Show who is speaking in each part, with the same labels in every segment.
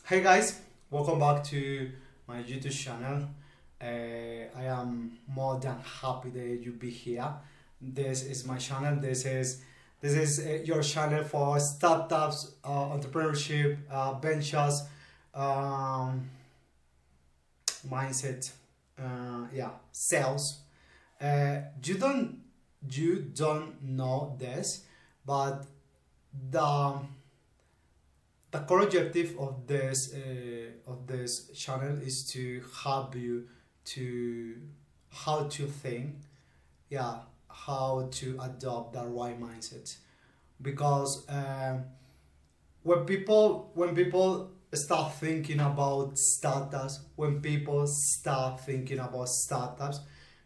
Speaker 1: Hey guys, welcome back to my YouTube channel. I am more than happy that you be here. This is my channel. This is your channel for startups, entrepreneurship, ventures, um, mindset, sales. You don't know this, but the the core objective of this channel is to help you to how to think, yeah, how to adopt the right mindset. Because when people start thinking about startups, when people start thinking about startups,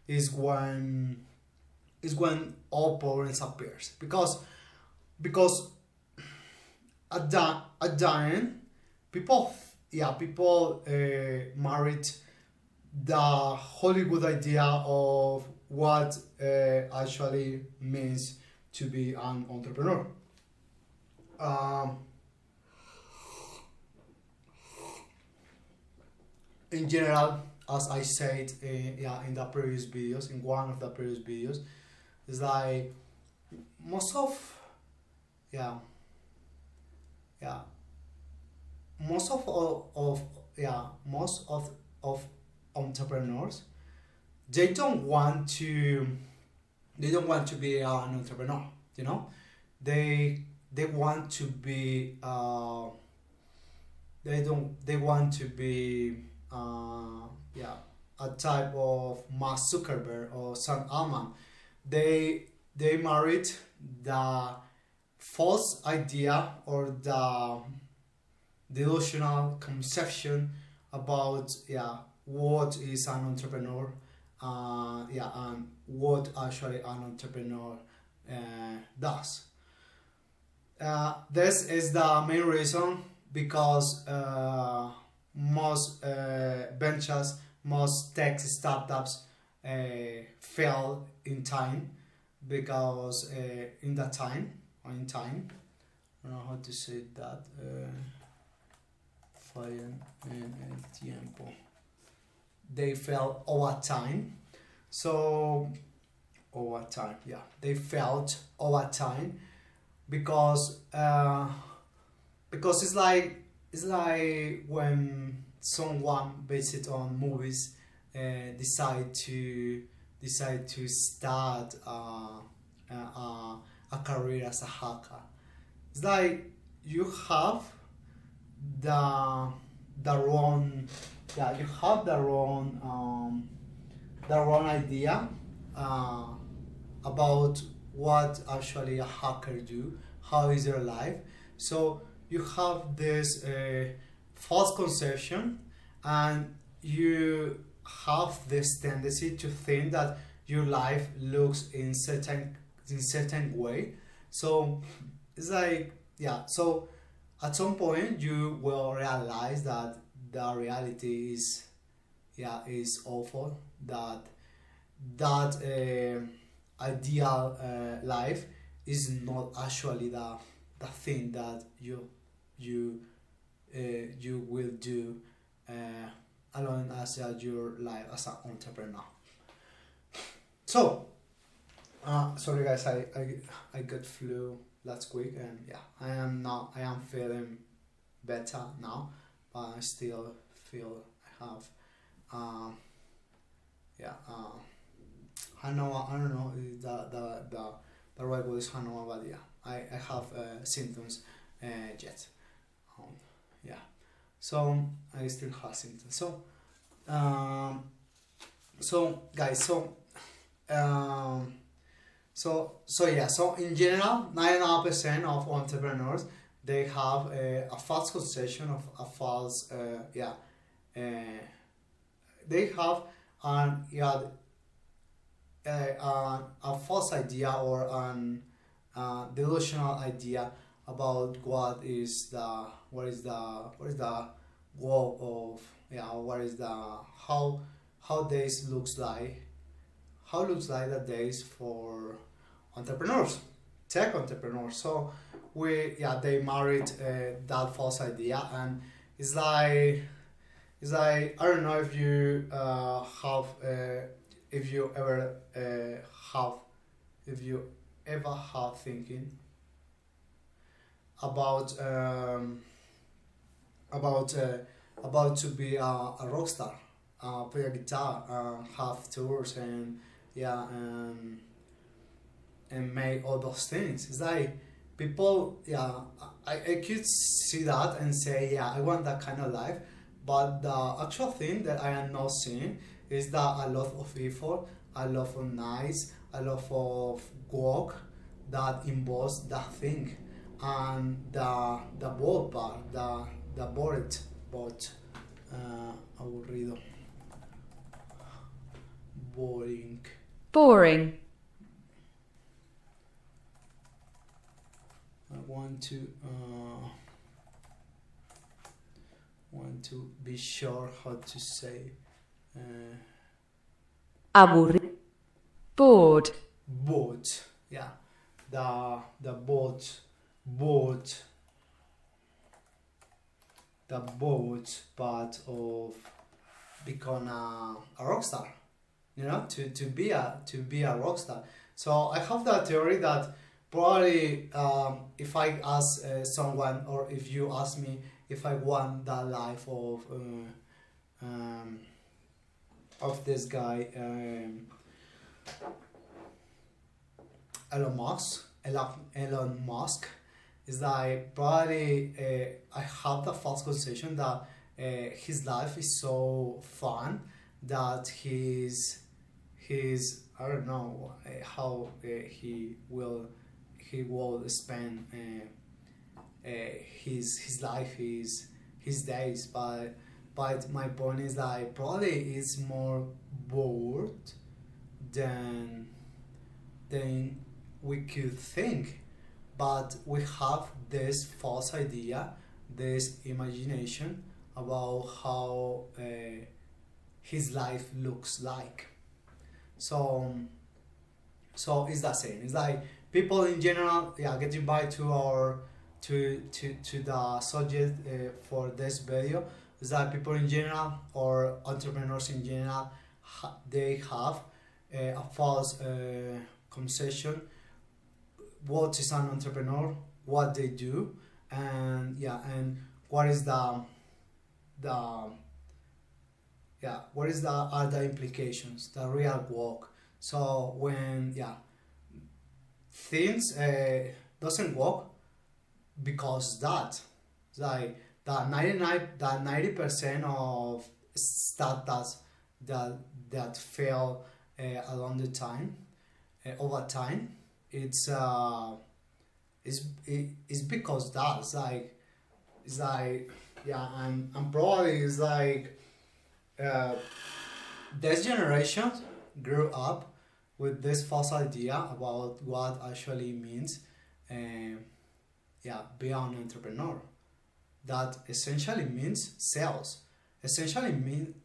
Speaker 1: is when all problems appears. Because at the end, people married the Hollywood idea of what actually means to be an entrepreneur. Um, in general, as I said, in the previous videos, in one of the previous videos, is like most of yeah yeah most of most of entrepreneurs, they don't want to be an entrepreneur. You know, they want to be they want to be a type of Mark Zuckerberg or Sam Altman. They married the false idea or the delusional conception about what is an entrepreneur, and what actually an entrepreneur does. This is the main reason because most ventures, most tech startups fail in time, because in that time or in time, I don't know how to say that. Fallan en el tiempo. They fail over time. So over time, yeah, they failed over time because it's like when someone based on movies decide to start a career as a hacker. It's like you have the wrong, you have the wrong idea uh, about what actually a hacker do, how is their life. So you have this false conception, and you have this tendency to think that your life looks in certain way. So it's like, so at some point you will realize that the reality is awful, that ideal life is not actually the thing that you will do uh, alone as your life as an entrepreneur. So sorry guys, I got flu last week, and I am feeling better now, but I still feel I have um yeah I don't know the right word is Hanoa, but I have symptoms yet. um, yeah so I still have symptoms. Um so guys, um so in general, 99% of entrepreneurs, they have a false conception of a false uh, they have an a false idea or an delusional idea about what is the goal of, what is the how days looks like, how looks like the days for entrepreneurs, tech entrepreneurs. So they married that false idea, and it's like I don't know if you have if you ever have if you ever have thinking about about uh, about to be a rock star, play a guitar, have tours, and yeah, and make all those things. It's like people, yeah, I could see that and say, yeah, I want that kind of life. But the actual thing that I am not seeing is that a lot of effort, a lot of nights, a lot of work that involves that thing, and the bored part, the bored, but aburrido, boring.
Speaker 2: Boring.
Speaker 1: I want to be sure how to say
Speaker 2: Aburrido. Bored.
Speaker 1: bored. Yeah, the bored, the bored part of become a rock star. You know, to be a rock star. So I have that theory that probably if I ask someone, or if you ask me if I want that life of this guy Elon Musk, is that probably I have the false conception that his life is so fun that he's I don't know how he will spend his life, his days, but my point is that probably is more bored than we could think, but we have this false idea, this imagination about how his life looks like. So it's the same. It's like people in general, yeah, getting back to our to the subject for this video, is that people in general, or entrepreneurs in general, they have a false conception what is an entrepreneur, what they do, and yeah, and what is the what is the other implications, the real work. So when things doesn't work because that, like that 90% of startups that fail along the time, over time, it's because that's like, it's like, yeah, and probably it's like this generation grew up with this false idea about what actually means be an entrepreneur. That essentially means sales, essentially mean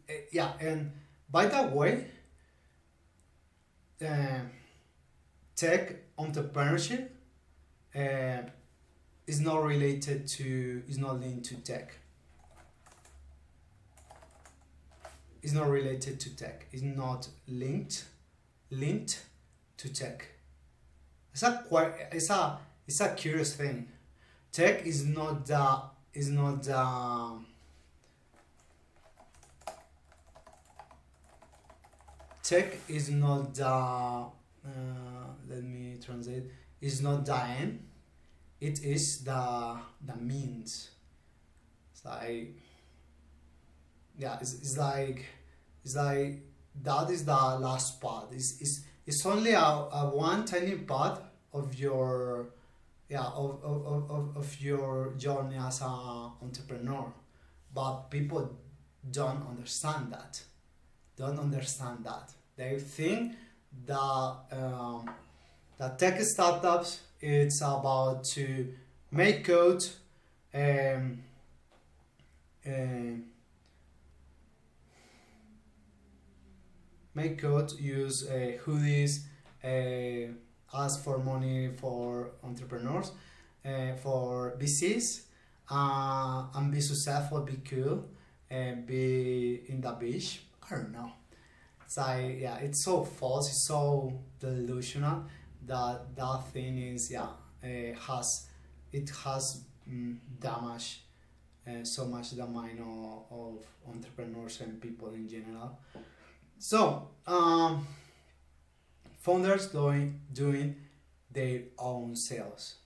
Speaker 1: and by that way, tech entrepreneurship is not linked to tech. It's not related to tech. It's not linked to tech. It's a curious thing. Tech is not tech is not the let me translate. It's not the end. It is the means. It's like it's like that is the last part. It's only a one tiny part of your of your journey as an entrepreneur, but people don't understand that. They think that tech startups, it's about to make code use hoodies, ask for money for entrepreneurs, for VCs, and be successful, be cool, and be in the beach. I don't know. It's like, yeah, it's so false, it's so delusional that that thing is, it has damaged so much the mind of entrepreneurs and people in general. So, founders doing their own sales.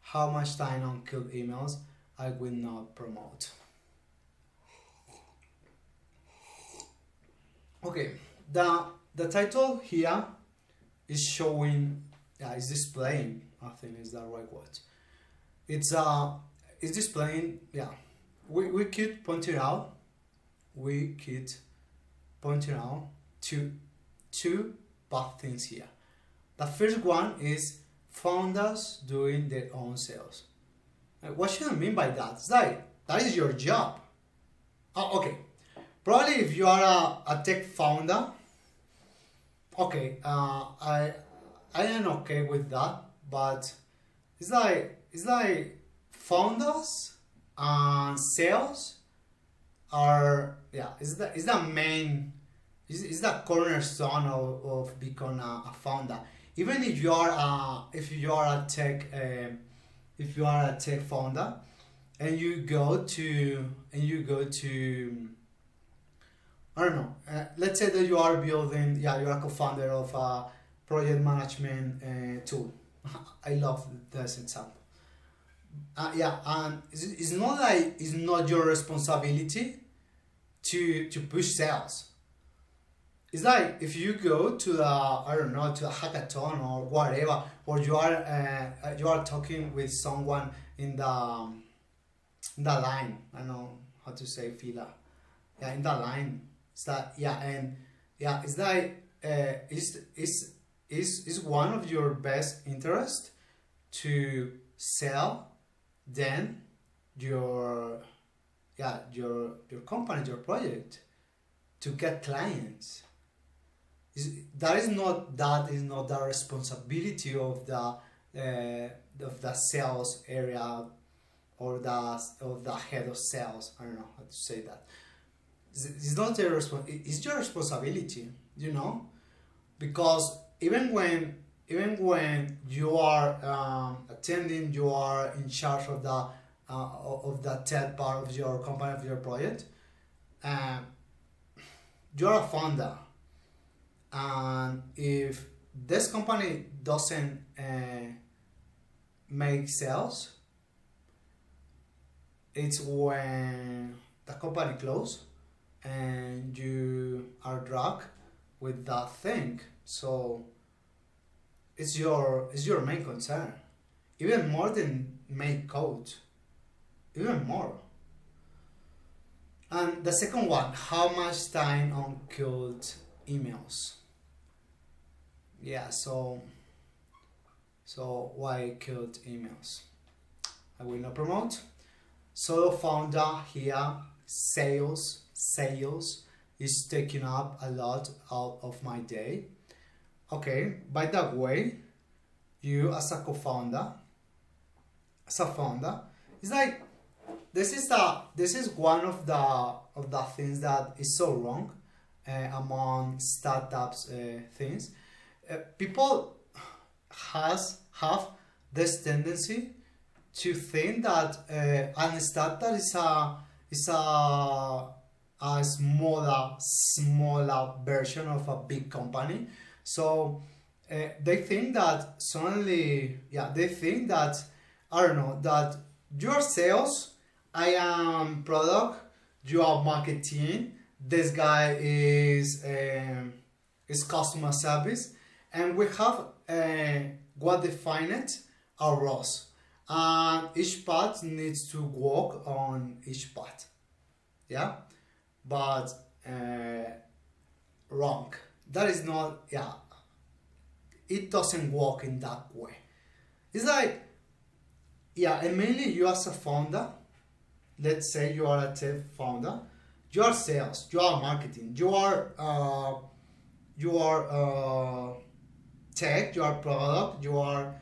Speaker 1: How much time on cold emails I will not promote. Okay, the title here is showing, is displaying. I think is the right word. It's displaying. Yeah, we could point it out. We could point it out to two bad things here. The first one is founders doing their own sales. What should I mean by that? It's like that is your job. Oh, okay. Probably if you are a tech founder, okay, I am okay with that, but it's like founders and sales are, is the main, is the cornerstone of becoming a founder. Even if you are a tech founder and you go to I don't know. Let's say that you are building, you are a co-founder of a project management tool. I love this example. And it's not like it's not your responsibility to push sales. It's like if you go to to a hackathon or whatever, or you are talking with someone in the line. I don't know how to say fila. Yeah, in the line. It's that, it's like it's one of your best interest to sell then your company, your project, to get clients. That is not the responsibility of the sales area or the head of sales. I don't know how to say that. It's not it's your responsibility, because even when you are attending, you are in charge of the tech part of your company, of your project. You're a founder, and if this company doesn't make sales, it's when the company closes and you are dragged with that thing. So it's your main concern, even more than make code, even more. And the second one, how much time on cold emails? Yeah, so why cold emails? I will not promote. Solo founder here, sales is taking up a lot out of my day. Okay, by that way, you as a co-founder, it's like this is one of the things that is so wrong among startups things. People have this tendency to think that a startup is a smaller version of a big company. So they think that I don't know, that your sales, I am product, you are marketing, this guy is customer service, and we have what define it our roles, and each part needs to work on each part. Yeah, but wrong. That is not. Yeah, it doesn't work in that way. It's like, and mainly you as a founder. Let's say you are a tech founder. You are sales. You are marketing. You are tech. You are product. You are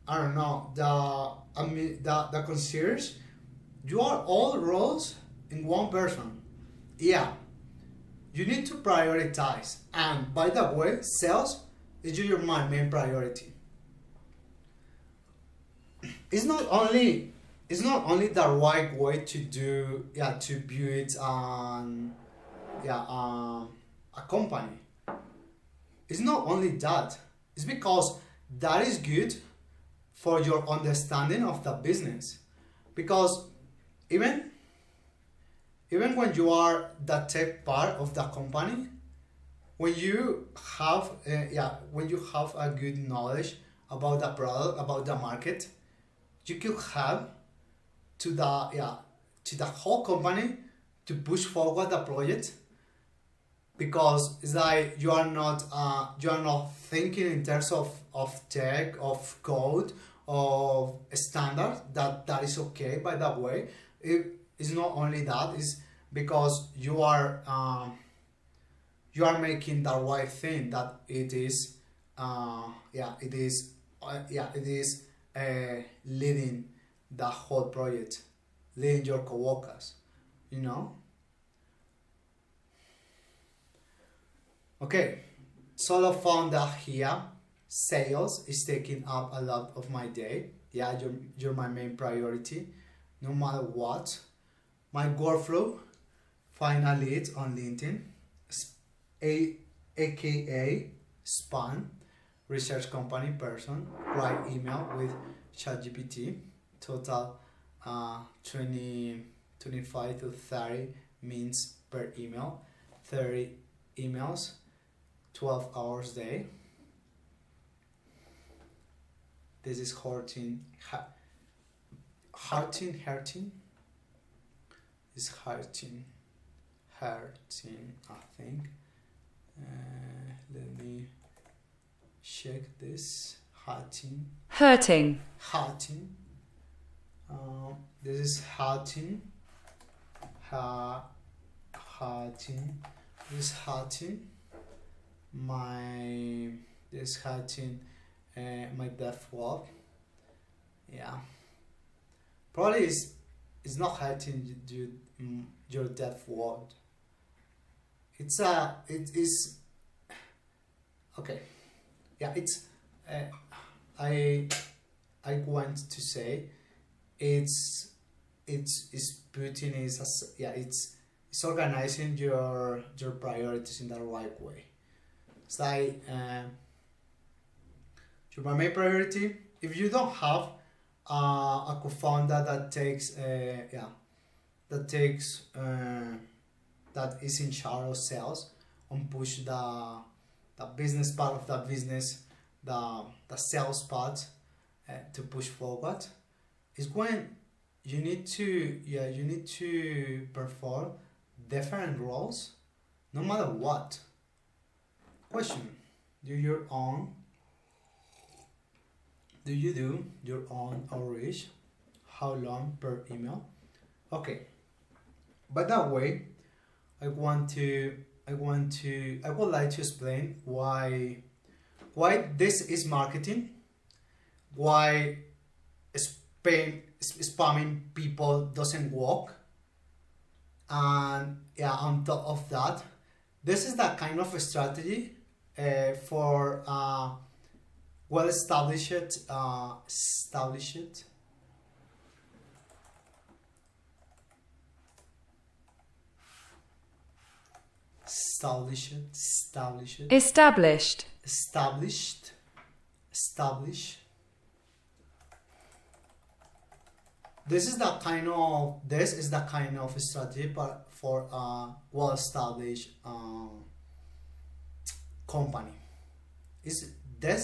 Speaker 1: I don't know, the concierge, you are all roles in one person. Yeah, you need to prioritize. And by the way, sales is my main priority. It's not only the right way to do, to build a company. It's not only that. It's because that is good for your understanding of the business. Because even when you are the tech part of the company, when you have a good knowledge about the product, about the market, you could have to the whole company to push forward the project, because it's like you are not thinking in terms of tech, of code, of standard. That is okay, by the way. It's not only that, it's because you are making the right thing, that it is leading the whole project, leading your coworkers, you know. Okay, solo founder here. Sales is taking up a lot of my day. Yeah, you're my main priority, no matter what. My workflow: find a lead on LinkedIn, aka spam, research company person, write email with ChatGPT, total 25 to 30 minutes per email, 30 emails, 12 hours a day. This is hurting. Is hurting, I think. Let me check this. Hurting. This is hurting. This hurting. My death work. Yeah. Probably it's not hurting your death word. It is okay. Yeah, it's I want to say it's putting it's organizing your priorities in the right way. It's like your main priority. If you don't have a co-founder that is in charge of sales, and push the business part of the business, the sales part, to push forward, is when you need to perform different roles, no matter what. Question: Do you do your own outreach? How long per email? Okay. By that way, I would like to explain why this is marketing, why spamming people doesn't work, and on top of that, this is the kind of a strategy for well established established This is the kind of strategy, but for a well established company. This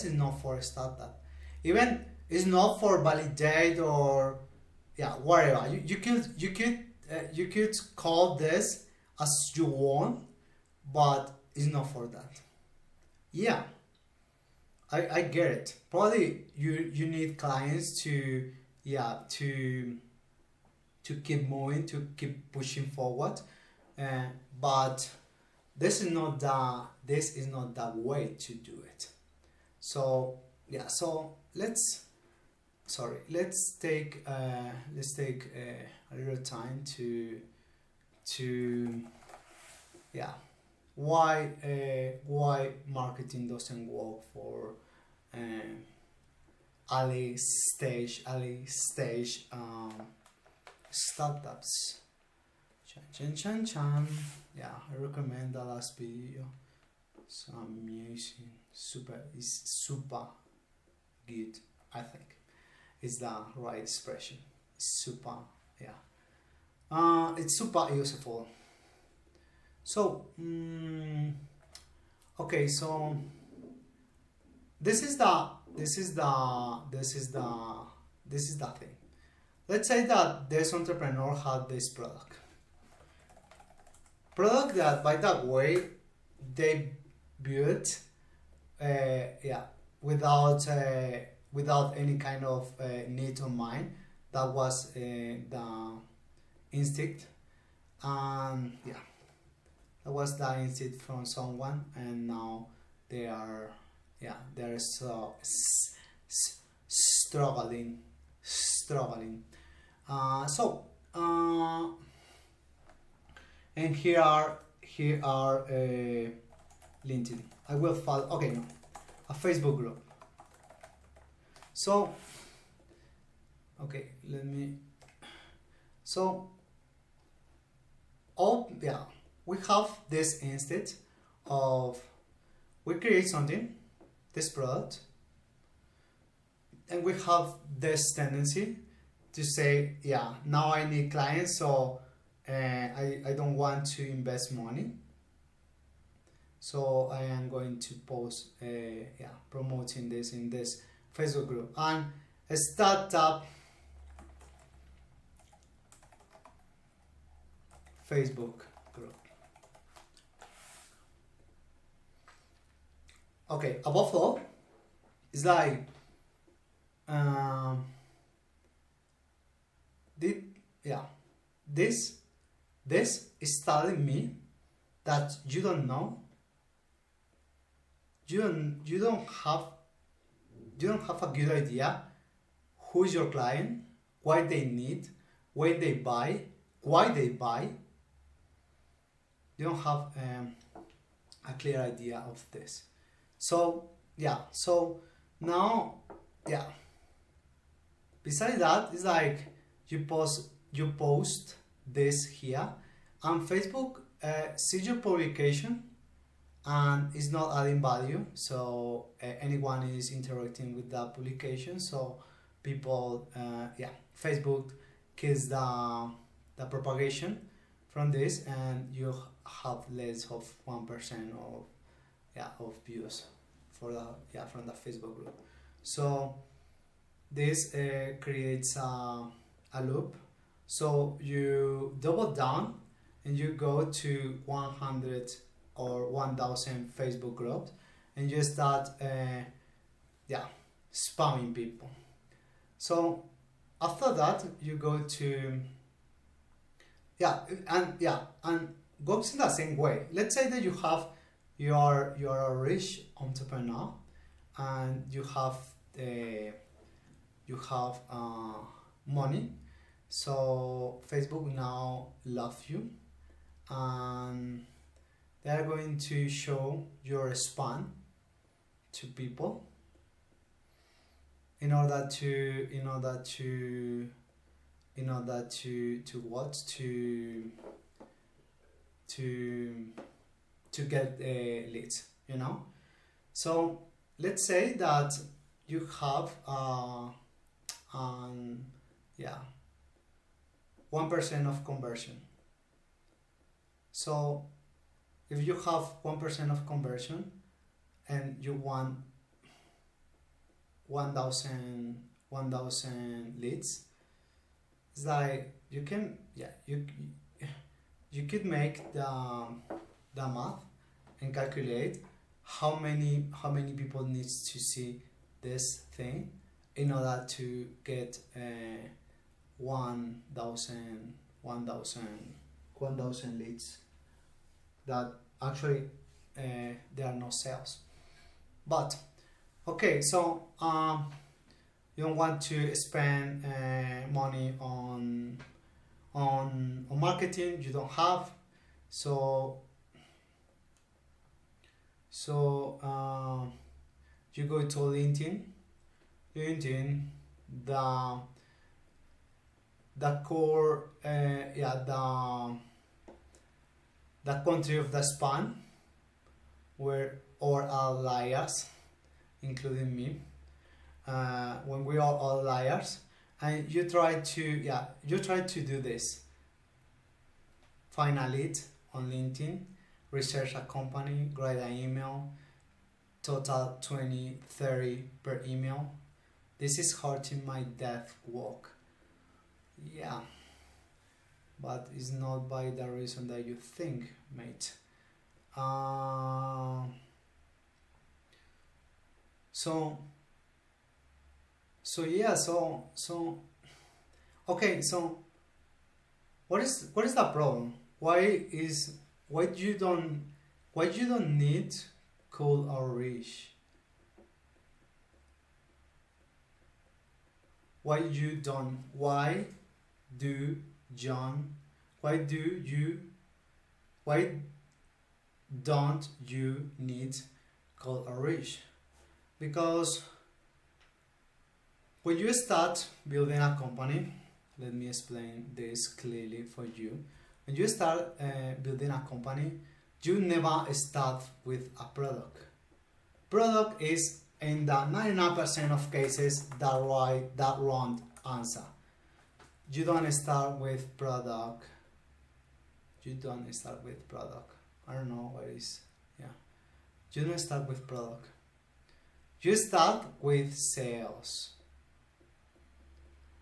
Speaker 1: is not for a startup. Even it's not for validate or whatever. You could call this as you want, but it's not for that. Yeah, I get it. Probably you need clients to keep moving, to keep pushing forward, but this is not the way to do it. So let's sorry, let's take a little time to yeah, why marketing doesn't work for early stage startups. Chan chan chan chan. Yeah, I recommend the last video. It's amazing. It's super good. I think it's the right expression. It's super, yeah. It's super useful. So, okay. So this is the thing. Let's say that this entrepreneur had this product that, by the way, they built without any kind of need on mind. That was the instinct, and yeah, that was the instinct from someone, and now they're so struggling. And here are LinkedIn. I will follow. Okay, no, a Facebook group. So, okay, let me. So, we have this instinct of we create something, this product, and we have this tendency to say, yeah, now I need clients, so I don't want to invest money, so I am going to post promoting this in this Facebook group and a startup Facebook group. Okay, above all, it's like this is telling me that you don't know, you don't have a good idea who is your client, what they need, when they buy, why they buy. You don't have a clear idea of this. So now besides that, it's like you post this here, and Facebook sees your publication and is not adding value, so anyone is interacting with that publication, so people Facebook kills the propagation from this, and you have less of 1% of views for from the Facebook group. So this creates a loop. So you double down and you go to 100 or 1000 Facebook groups, and you start spamming people. So after that you go to and goes in the same way. Let's say that you're a rich entrepreneur, and you have money. So Facebook now love you, and they are going to show your spam to people in order to get leads, So let's say that you have 1% of conversion. So if you have 1% of conversion and you want 1,000 leads, it's like you could make the math and calculate how many people needs to see this thing in order to get 1,000 leads that actually there are no sales. But okay, so You don't want to spend money on marketing you don't have. So you go to LinkedIn. The core the country of the span where all are liars, including me. When we are all liars, and you try to do this. Find a lead on LinkedIn, research a company, write an email, total 20-30 per email. This is hurting my death walk. Yeah, but it's not by the reason that you think, mate. Okay, so what is the problem? Why you don't need cold outreach? Why don't you need cold outreach? Because when you start building a company, let me explain this clearly for you. When you start building a company, you never start with a product. Product is, in the 99% of cases, the wrong answer. You don't start with product. I don't know what it is. Yeah. You don't start with product. You start with sales.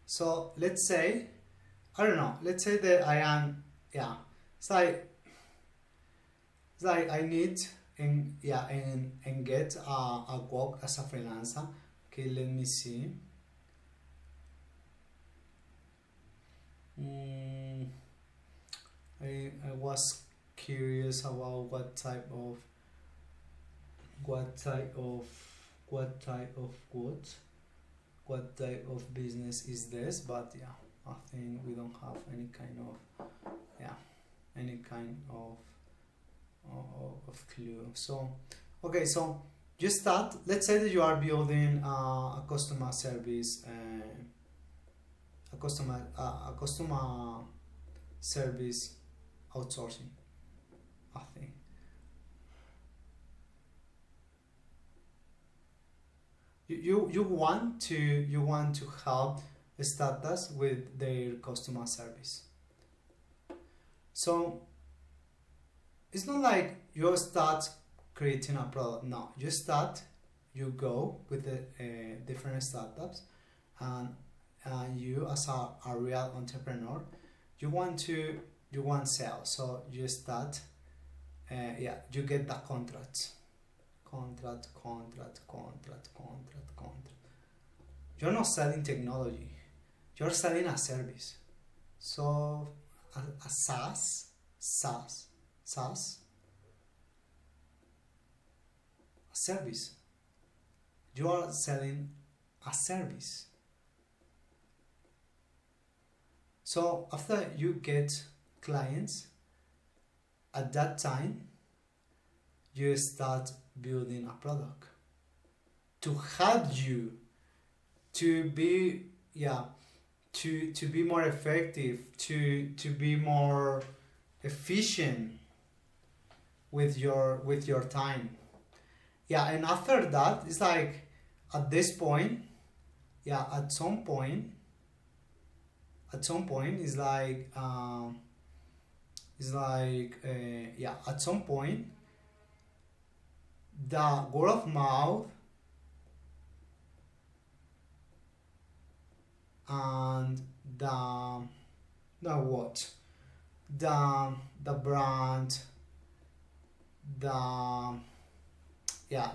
Speaker 1: So let's say, let's say that I am, it's like I need and get a work as a freelancer. Okay, let me see. I was curious about what type of business is this, but yeah, I think we don't have any kind of clue. So okay, so you start, let's say that you are building a customer service service outsourcing, I think. You want to help startups with their customer service. So it's not like you start creating a product. No, you go with the different startups, and you as a real entrepreneur, you want sales. So you start, you get the contract. You're not selling technology, you're selling a service. So a SaaS, a service. You are selling a service. So after you get clients, at that time you start building a product to help you to be to be more effective, to be more efficient with your time. And after that, it's like at this point, at some point it's like at some point the word of mouth and the brand,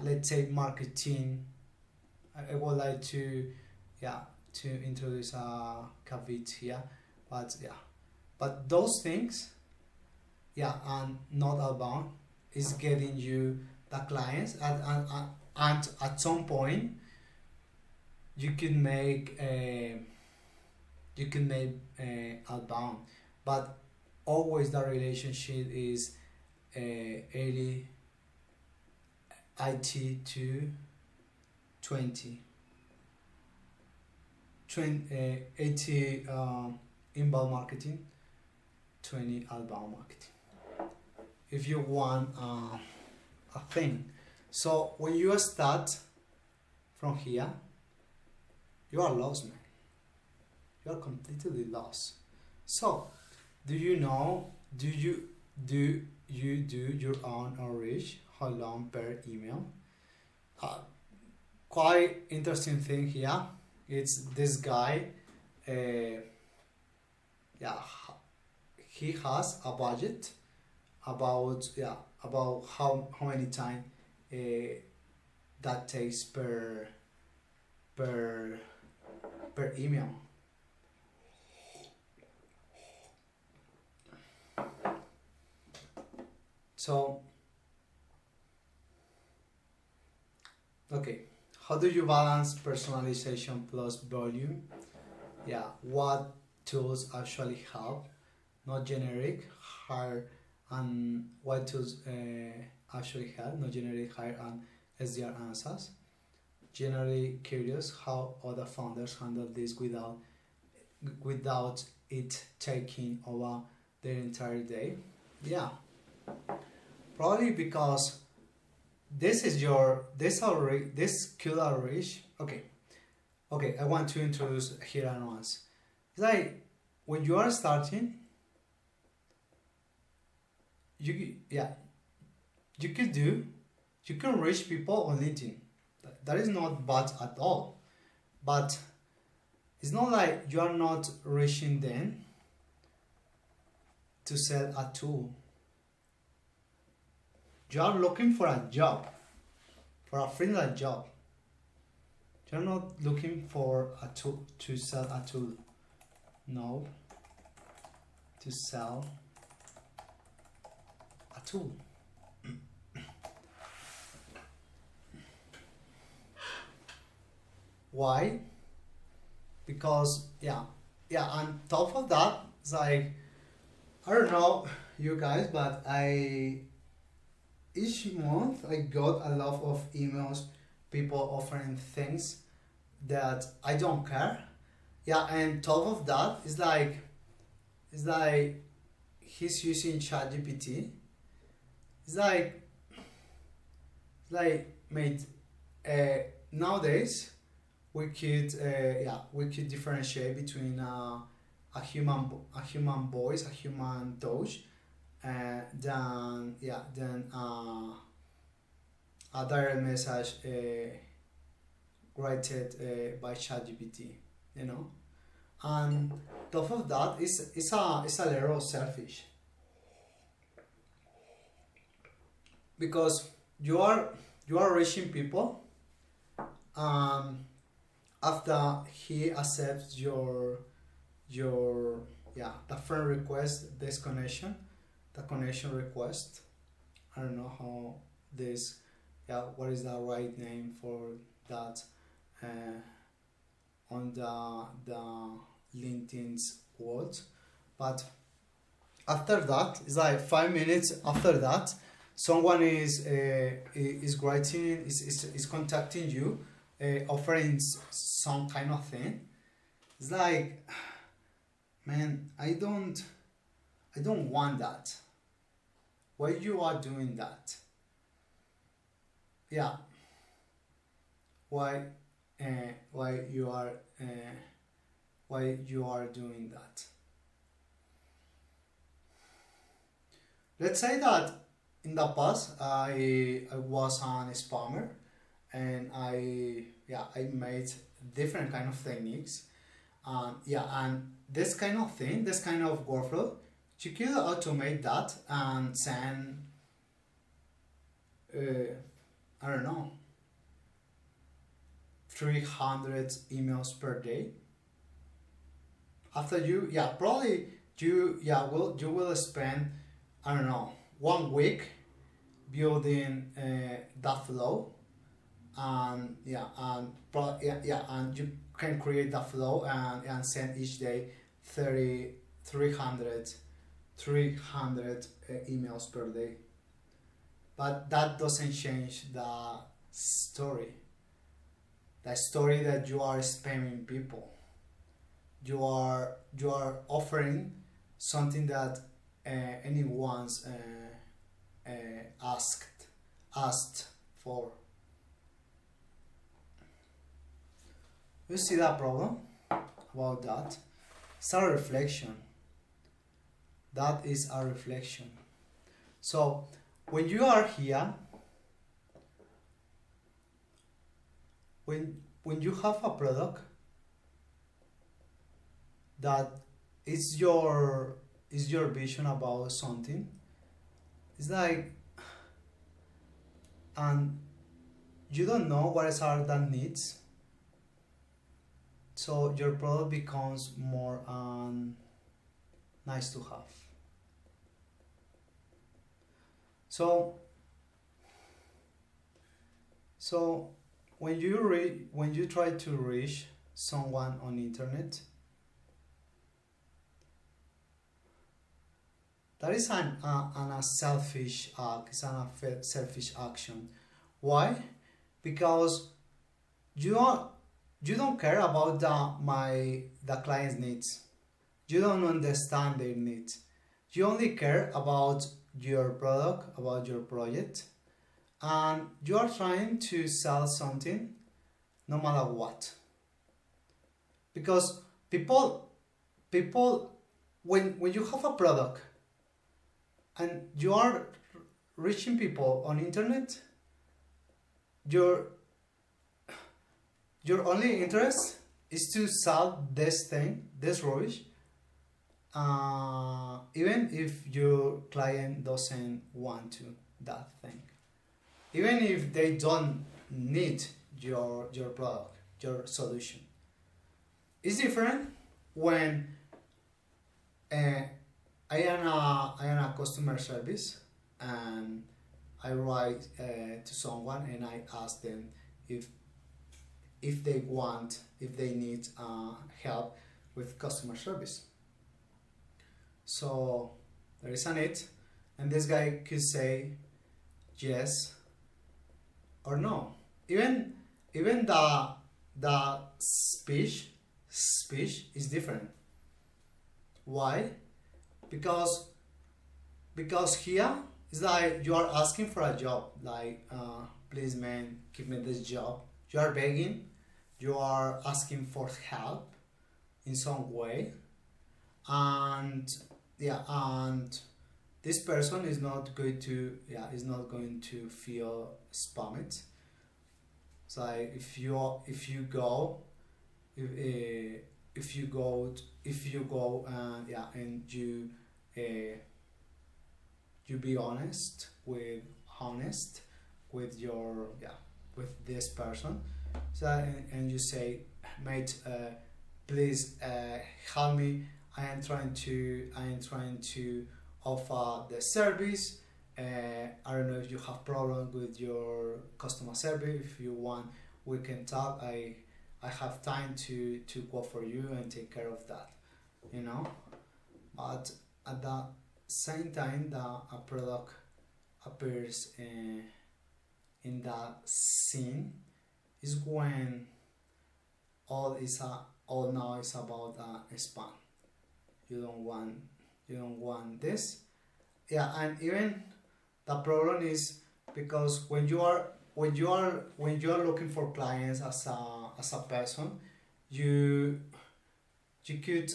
Speaker 1: let's say marketing. I would like to introduce a caveat here, but those things and not outbound is getting you the clients, and at some point you can make outbound, but always the relationship is 80 IT to 20 80 inbound marketing, 20 outbound marketing, if you want a thing. So when you start from here, you are lost, man. You are completely lost. So do you do you do your own outreach? How long per email? Quite interesting thing here. It's this guy. Yeah, he has a budget about how many time that takes per email. So okay, how do you balance personalization plus volume? Yeah, what tools actually help, not generic, hire, and what tools actually help, not generic, hire, and SDR answers. Generally curious how other founders handle this without it taking over their entire day. Yeah, probably because this skill outreach. Okay, I want to introduce here and once. It's like when you are starting, you can reach people on LinkedIn. That is not bad at all, but it's not like you are not reaching them to sell a tool. You are looking for a job, for a freelance job. You're not looking for a tool to sell a tool. No, to sell a tool. Why? Because on top of that, it's like, I don't know you guys, but each month I got a lot of emails, people offering things that I don't care. Yeah, and top of that is like he's using ChatGPT. It's like mate, nowadays we could differentiate between a human voice, a human touch, than a direct message written by ChatGPT, and top of that is a little selfish, because you are reaching people, after he accepts your the friend request, the connection request. I don't know how this, what is the right name for that on the LinkedIn's world. But after that, it's like 5 minutes after that, someone is writing, is contacting you, offering some kind of thing. It's like, man, I don't want that. Why you are doing that? Yeah. Why you are doing that? Let's say that in the past I was an spammer, and I made different kind of techniques, and this kind of thing, this kind of workflow, you could automate that and send I don't know, 300 emails per day. After you will spend, I don't know, 1 week building that flow, and and you can create the flow and send each day 30 300 emails per day. But that doesn't change the story that you are spamming people. You are offering something that anyone's asked for. You see that problem about that? It's a reflection. That is a reflection. So when you are here, when you have a product that is your vision about something, it's like, and you don't know what are the needs, so your product becomes more nice to have. So when you try to reach someone on internet, that is a selfish act. It's a selfish action. Why? Because you don't care about the client's needs. You don't understand their needs. You only care about your product, about your project, and you are trying to sell something no matter what. Because people when you have a product and you are reaching people on internet, your only interest is to sell this thing, this rubbish, even if your client doesn't want to that thing, even if they don't need your product, your solution. It's different when I am a customer service and I write to someone and I ask them if they need help with customer service. So there is a need, and this guy could say yes or no. Even the speech is different. Why? Because here it's like you are asking for a job, like please man, give me this job. You are begging, you are asking for help in some way, and this person is not going to feel spammed. So if you go and you be honest with your with this person, so and you say, mate, please help me. I am trying to offer the service. I don't know if you have problem with your customer service. If you want, we can talk. I have time to go for you and take care of that, But at the same time, a product appears in that scene is when all now is about spam. You don't want this. And even the problem is because when you are looking for clients as a person, you could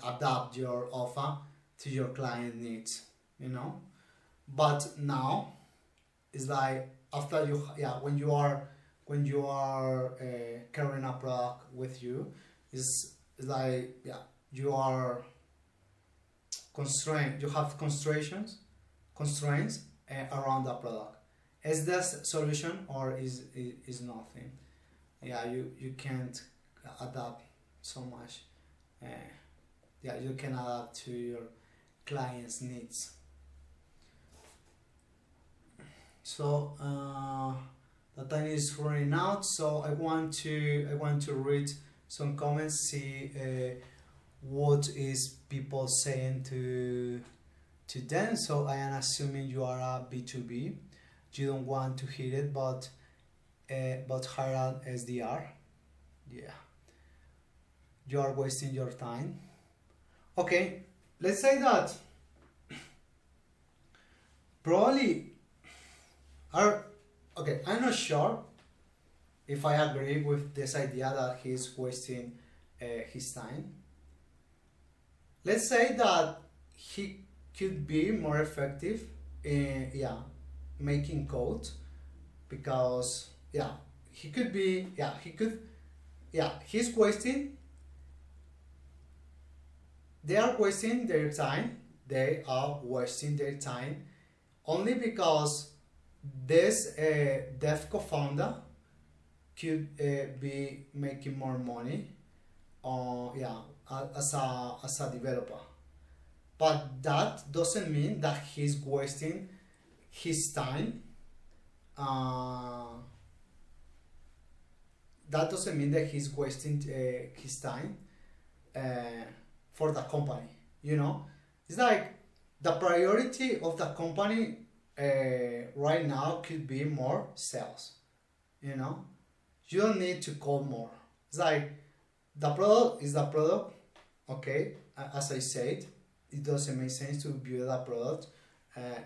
Speaker 1: adapt your offer to your client needs, But now it's like after when you are carrying a product with you, is like you are constrained. You have constraints around the product. Is this solution or is nothing? You can't adapt so much. You can adapt to your client's needs. So the time is running out. So I want to read some comments, see what is people saying to them. So I am assuming you are a B2B. You don't want to hear it, but hire an SDR. Yeah, you are wasting your time. Okay, let's say that probably are okay. I'm not sure if I agree with this idea that he's wasting his time. Let's say that he could be more effective in making code, because he could be he's wasting, they are wasting their time, only because this dev co-founder could be making more money as a developer. But that doesn't mean that he's wasting his time. That doesn't mean that he's wasting his time for the company. It's like the priority of the company right now could be more sales. You don't need to call more. It's like the product is the product. Okay, as I said, it doesn't make sense to build a product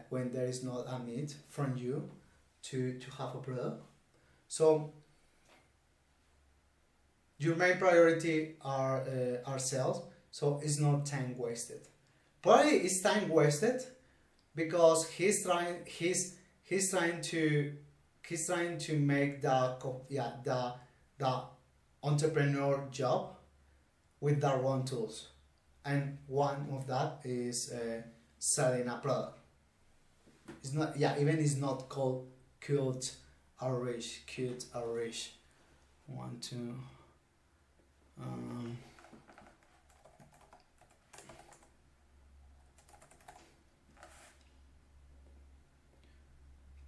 Speaker 1: when there is not a need from you to have a product. So your main priority are sales. So it's not time wasted. Probably it's time wasted because he's trying to make the entrepreneur job with the wrong tools, and one of that is selling a product. It's not it's not called cute or rich. One, two.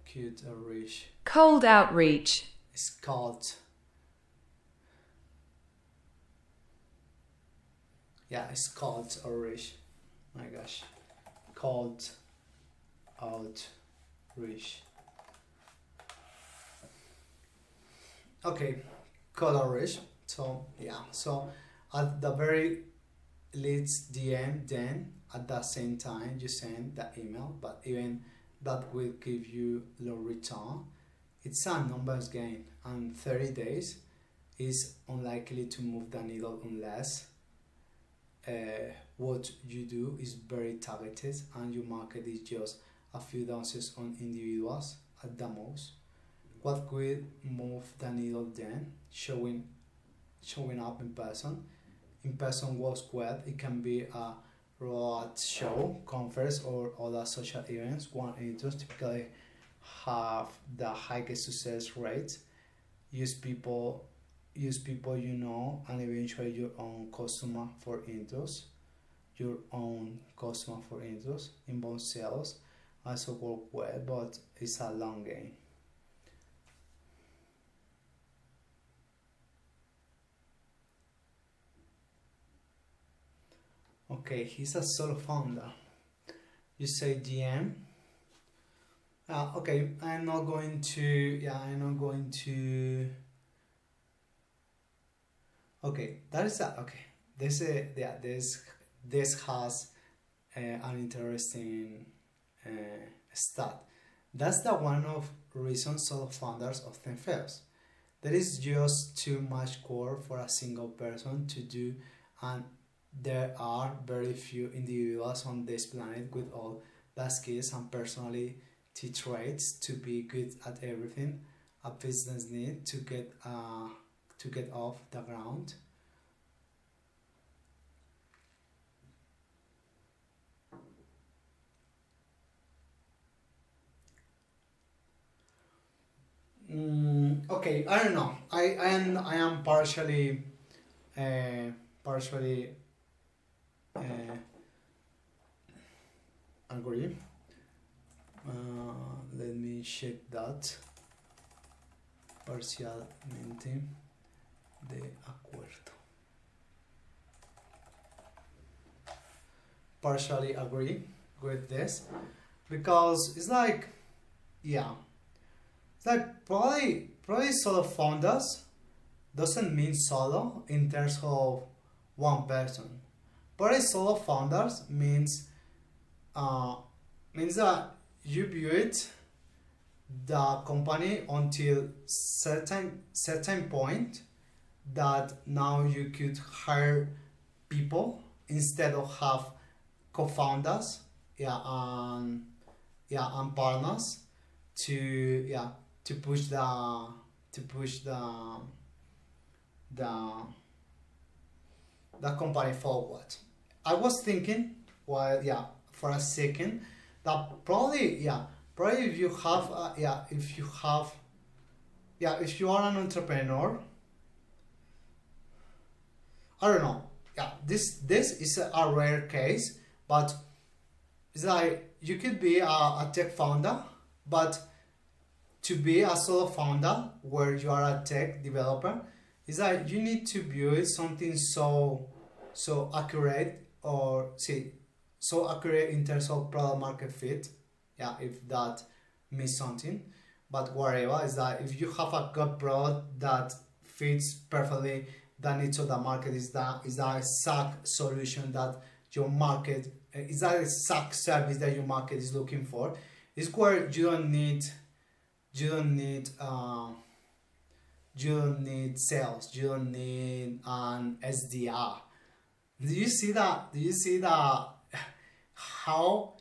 Speaker 1: Cute outreach.
Speaker 2: Cold outreach.
Speaker 1: It's called. It's called outreach. My gosh, called outreach. Okay, called outreach. So at the very least DM, then at the same time you send the email, but even that will give you low return. It's a numbers game, and 30 days is unlikely to move the needle unless what you do is very targeted and your market is just a few dozens on individuals at the most. What will move the needle then? Showing up in person. In person works well. It can be a road show, conference, or other social events. One editors typically have the highest success rate. Use people and eventually your own customer for intros. Inbound sales also work well, but it's a long game. Okay, he's a solo founder. You say DM. Okay, I'm not going to. Okay, that is okay. This has an interesting stat. That's the one of reasons solo founders often fails. There is just too much core for a single person to do, and there are very few individuals on this planet with all the skills and personality traits to be good at everything a business needs to get off the ground. Okay, I don't know. I am partially agree. let me check that. Parcialmente de acuerdo. Partially agree with this, because it's like, yeah, it's like probably solo founders doesn't mean solo in terms of one person. Probably solo founders means that you build the company until certain point that now you could hire people instead of have co-founders, and partners to push the company forward. I was thinking, well, for a second, that probably if you have if you are an entrepreneur, I don't know, this is a rare case, but it's like you could be a tech founder, but to be a solo founder where you are a tech developer, is that you need to build something so accurate, or so accurate in terms of product market fit, if that means something. But whatever, is that if you have a good product that fits perfectly the needs of the market, is that exact solution that your market, is that exact service that your market is looking for, is where you don't need sales, you don't need an SDR. Do you see that how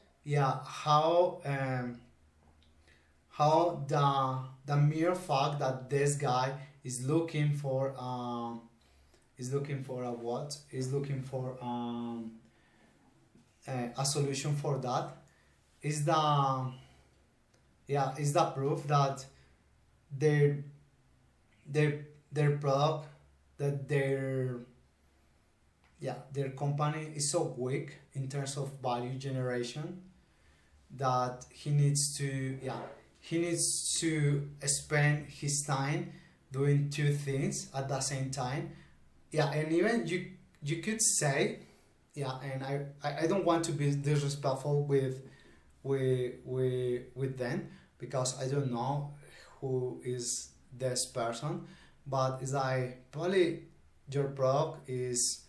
Speaker 1: the mere fact that this guy is looking for a solution for that is the proof that their product, that their company is so weak in terms of value generation that he needs to spend his time doing two things at the same time. And even you could say, and I don't want to be disrespectful with them, because I don't know who is this person, but it's like probably your product is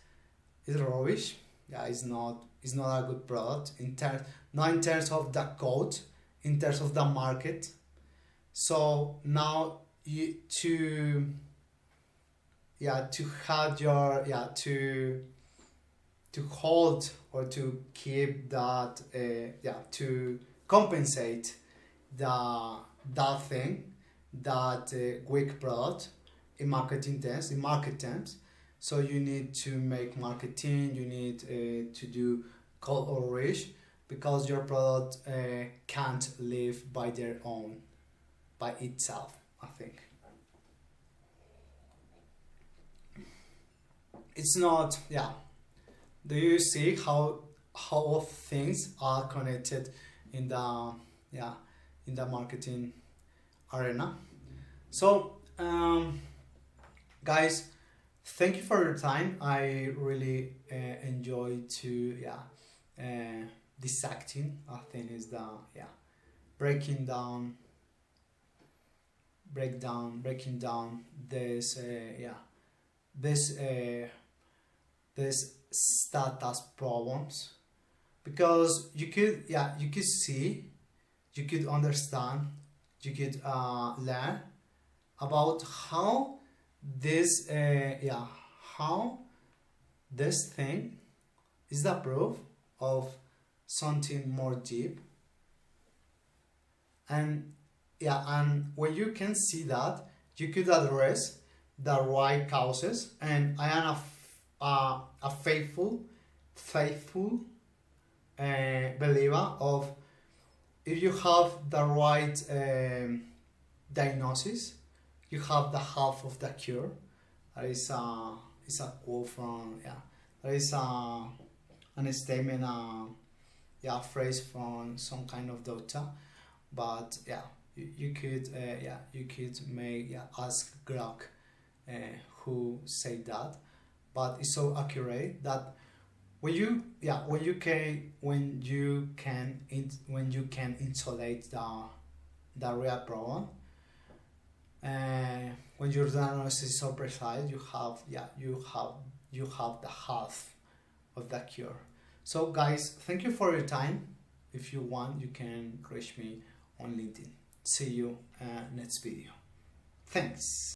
Speaker 1: rubbish. It's not a good product not in terms of the code, in terms of the market. So now you to have your to hold or to keep that to compensate that thing, that weak product in market terms. So you need to make marketing, you need to do cold outreach, because your product can't live by itself, I think. It's not, do you see how things are connected in the marketing arena? So guys, thank you for your time. I really enjoyed to dissecting, I think, is the breaking down this this status problems, because you could see, you could understand, you could learn about how this how this thing is the proof of something more deep. And when you can see that, you could address the right causes. And I am a faithful believer of, if you have the right diagnosis, you have the half of the cure. That is a quote from there is a statement, a phrase from some kind of doctor. but yeah, you could ask Grok who said that, but it's so accurate that when you can insulate the real problem, when your diagnosis is so precise, you have the half of the cure. So guys, thank you for your time. If you want, you can reach me on LinkedIn. See you next video. Thanks.